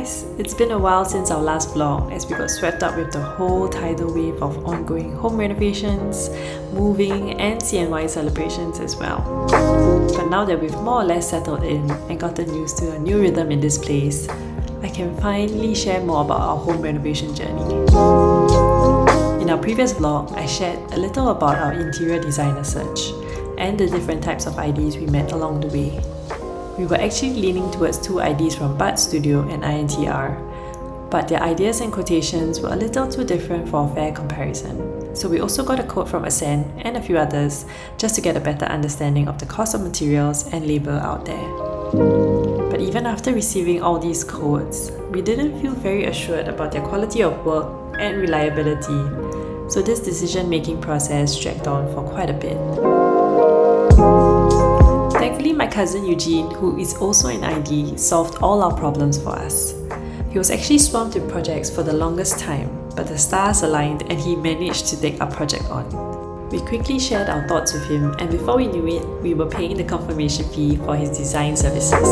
guys, it's been a while since our last vlog as we got swept up with the whole tidal wave of ongoing home renovations, moving and CNY celebrations as well. But now that we've more or less settled in and gotten used to a new rhythm in this place, I can finally share more about our home renovation journey. In our previous vlog, I shared a little about our interior designer search and the different types of IDs we met along the way. We were actually leaning towards two IDs from Bud Studio and INTR, but their ideas and quotations were a little too different for a fair comparison. So we also got a quote from Ascend and a few others just to get a better understanding of the cost of materials and labour out there. But even after receiving all these quotes, we didn't feel very assured about their quality of work and reliability, so this decision-making process dragged on for quite a bit. Thankfully, my cousin Eugene, who is also an ID, solved all our problems for us. He was actually swamped with projects for the longest time, but the stars aligned and he managed to take our project on. We quickly shared our thoughts with him, and before we knew it, we were paying the confirmation fee for his design services.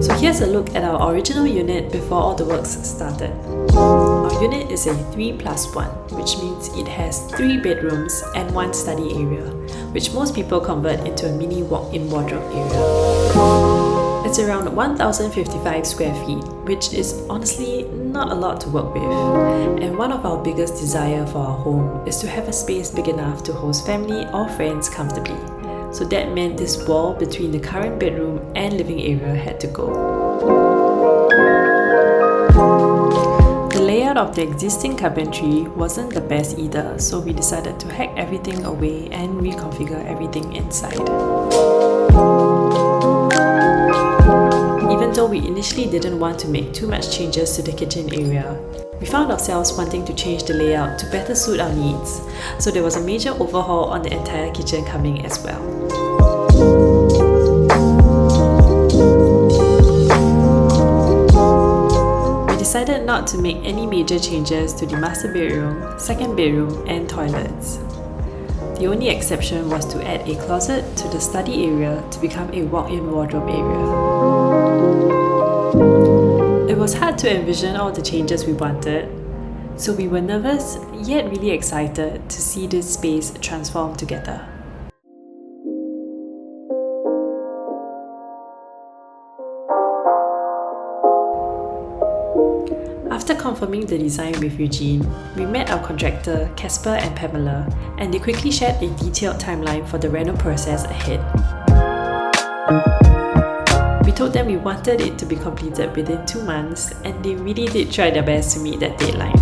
So here's a look at our original unit before all the works started. Our unit is a 3+1, which means it has 3 bedrooms and 1 study area, which most people convert into a mini walk-in wardrobe area. It's around 1,055 square feet, which is honestly not a lot to work with. And one of our biggest desires for our home is to have a space big enough to host family or friends comfortably. So that meant this wall between the current bedroom and living area had to go. The layout of the existing carpentry wasn't the best either, so we decided to hack everything away and reconfigure everything inside. Even though we initially didn't want to make too much changes to the kitchen area, we found ourselves wanting to change the layout to better suit our needs, so there was a major overhaul on the entire kitchen coming as well. Decided not to make any major changes to the master bedroom, second bedroom and toilets. The only exception was to add a closet to the study area to become a walk-in wardrobe area. It was hard to envision all the changes we wanted, so we were nervous yet really excited to see this space transform together. After confirming the design with Eugene, we met our contractor Casper and Pamela, and they quickly shared a detailed timeline for the reno process ahead. We told them we wanted it to be completed within 2 months, and they really did try their best to meet that deadline.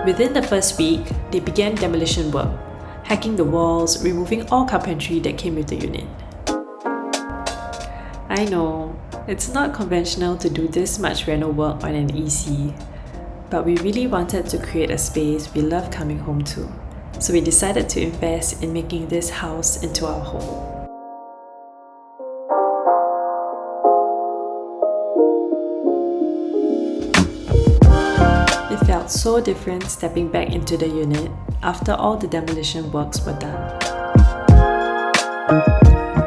Within the first week, they began demolition work, hacking the walls, removing all carpentry that came with the unit. I know, it's not conventional to do this much reno work on an EC, but we really wanted to create a space we love coming home to, so we decided to invest in making this house into our home. It felt so different stepping back into the unit after all the demolition works were done.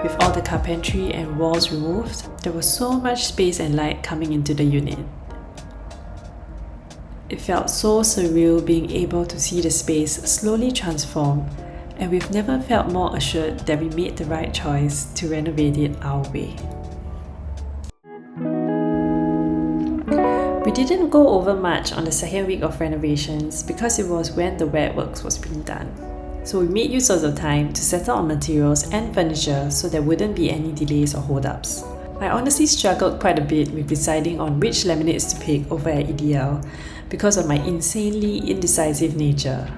With all the carpentry and walls removed, there was so much space and light coming into the unit. It felt so surreal being able to see the space slowly transform, and we've never felt more assured that we made the right choice to renovate it our way. We didn't go over much on the second week of renovations because it was when the wet works was being done. So we made use of the time to settle on materials and furniture so there wouldn't be any delays or hold-ups. I honestly struggled quite a bit with deciding on which laminates to pick over at EDL because of my insanely indecisive nature.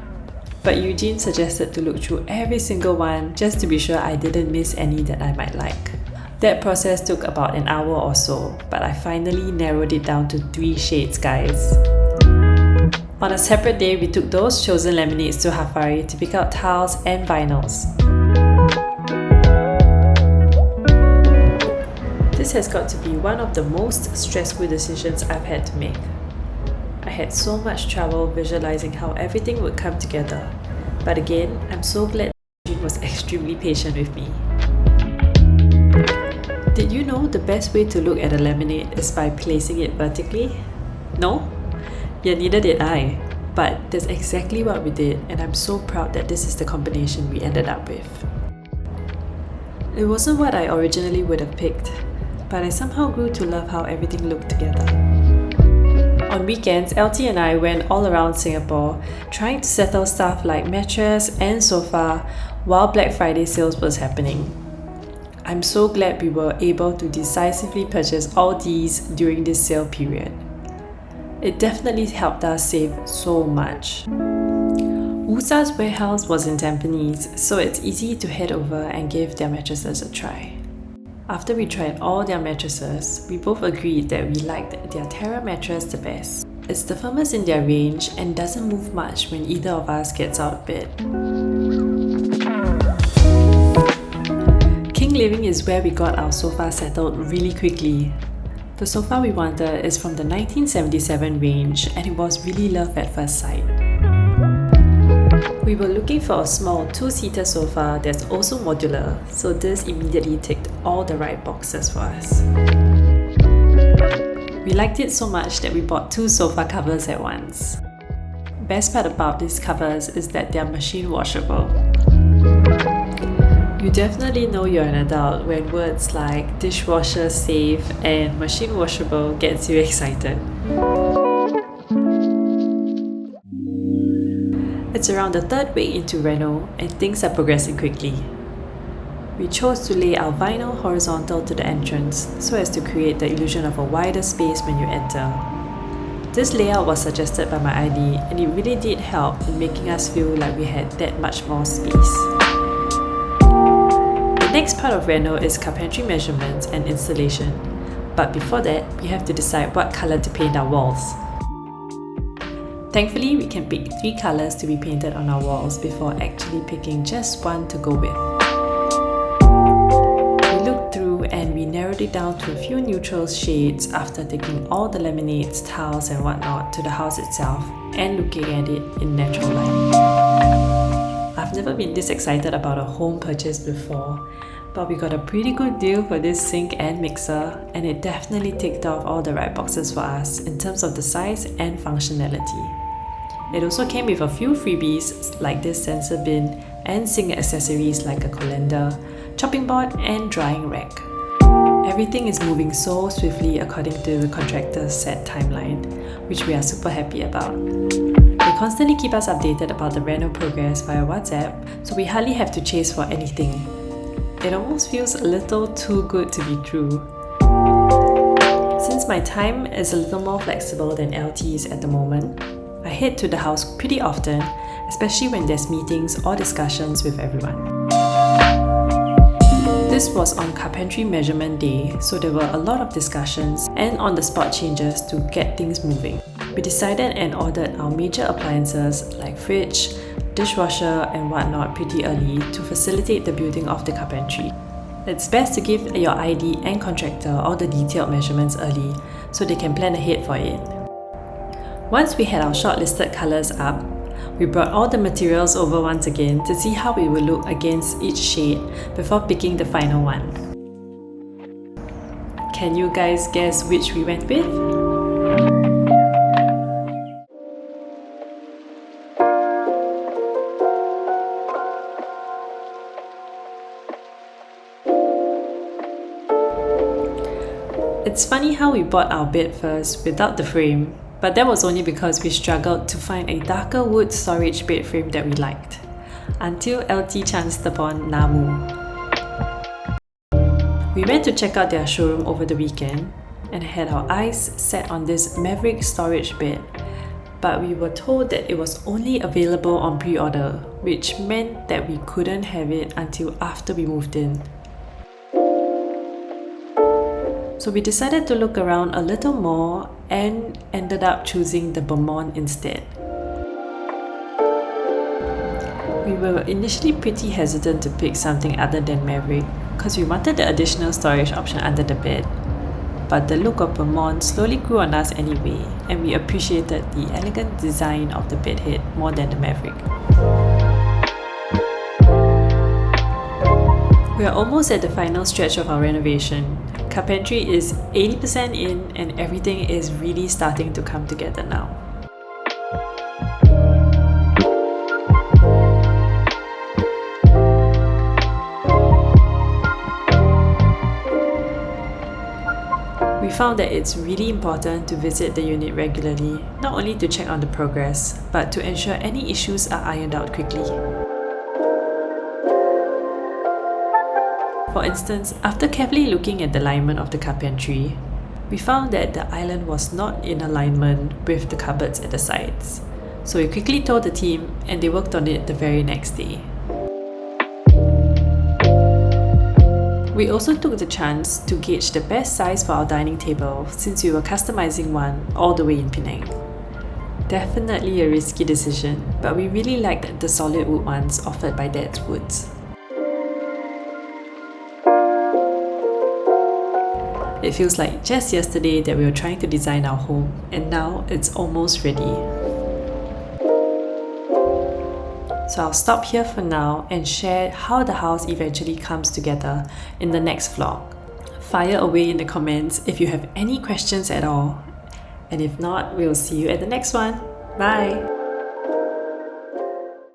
But Eugene suggested to look through every single one just to be sure I didn't miss any that I might like. That process took about an hour or so, but I finally narrowed it down to 3 shades, guys. On a separate day, we took those chosen laminates to Hafari to pick out tiles and vinyls. This has got to be one of the most stressful decisions I've had to make. I had so much trouble visualizing how everything would come together, but again, I'm so glad was extremely patient with me. Did you know the best way to look at a laminate is by placing it vertically? No? Yeah, neither did I. But that's exactly what we did, and I'm so proud that this is the combination we ended up with. It wasn't what I originally would have picked, but I somehow grew to love how everything looked together. On weekends, LT and I went all around Singapore trying to settle stuff like mattress and sofa while Black Friday sales was happening. I'm so glad we were able to decisively purchase all these during this sale period. It definitely helped us save so much. USA's warehouse was in Tampines, so it's easy to head over and give their mattresses a try. After we tried all their mattresses, we both agreed that we liked their Terra mattress the best. It's the firmest in their range and doesn't move much when either of us gets out of bed. King Living is where we got our sofa settled really quickly. The sofa we wanted is from the 1977 range and it was really love at first sight. We were looking for a small two-seater sofa that's also modular, so this immediately ticked all the right boxes for us. We liked it so much that we bought 2 sofa covers at once. Best part about these covers is that they're machine washable. You definitely know you're an adult when words like dishwasher safe and machine washable gets you excited. It's around the 3rd week into reno and things are progressing quickly. We chose to lay our vinyl horizontal to the entrance so as to create the illusion of a wider space when you enter. This layout was suggested by my ID and it really did help in making us feel like we had that much more space. The next part of reno is carpentry measurements and installation, but before that, we have to decide what colour to paint our walls. Thankfully, we can pick 3 colours to be painted on our walls before actually picking just one to go with. We looked through and we narrowed it down to a few neutral shades after taking all the laminates, tiles and whatnot to the house itself and looking at it in natural light. I've never been this excited about a home purchase before, but we got a pretty good deal for this sink and mixer, and it definitely ticked off all the right boxes for us in terms of the size and functionality. It also came with a few freebies like this sensor bin and sink accessories like a colander, chopping board and drying rack. Everything is moving so swiftly according to the contractor's set timeline, which we are super happy about. They constantly keep us updated about the reno progress via WhatsApp, so we hardly have to chase for anything. It almost feels a little too good to be true. Since my time is a little more flexible than LT's at the moment, I head to the house pretty often, especially when there's meetings or discussions with everyone. This was on carpentry measurement day, so there were a lot of discussions and on-the-spot changes to get things moving. We decided and ordered our major appliances like fridge, dishwasher and whatnot pretty early to facilitate the building of the carpentry. It's best to give your ID and contractor all the detailed measurements early so they can plan ahead for it. Once we had our shortlisted colours up, we brought all the materials over once again to see how it would look against each shade before picking the final one. Can you guys guess which we went with? It's funny how we bought our bed first without the frame, but that was only because we struggled to find a darker wood storage bed frame that we liked, until LT chanced upon Namu. We went to check out their showroom over the weekend and had our eyes set on this Maverick storage bed, but we were told that it was only available on pre-order, which meant that we couldn't have it until after we moved in. So we decided to look around a little more and ended up choosing the Vermont instead. We were initially pretty hesitant to pick something other than Maverick because we wanted the additional storage option under the bed. But the look of Vermont slowly grew on us anyway, and we appreciated the elegant design of the bedhead more than the Maverick. We are almost at the final stretch of our renovation. Carpentry is 80% in and everything is really starting to come together now. We found that it's really important to visit the unit regularly, not only to check on the progress, but to ensure any issues are ironed out quickly. For instance, after carefully looking at the alignment of the carpentry, we found that the island was not in alignment with the cupboards at the sides. So we quickly told the team and they worked on it the very next day. We also took the chance to gauge the best size for our dining table since we were customizing one all the way in Penang. Definitely a risky decision, but we really liked the solid wood ones offered by Dad's Woods. It feels like just yesterday that we were trying to design our home, and now it's almost ready. So I'll stop here for now and share how the house eventually comes together in the next vlog. Fire away in the comments if you have any questions at all. And if not, we'll see you at the next one. Bye!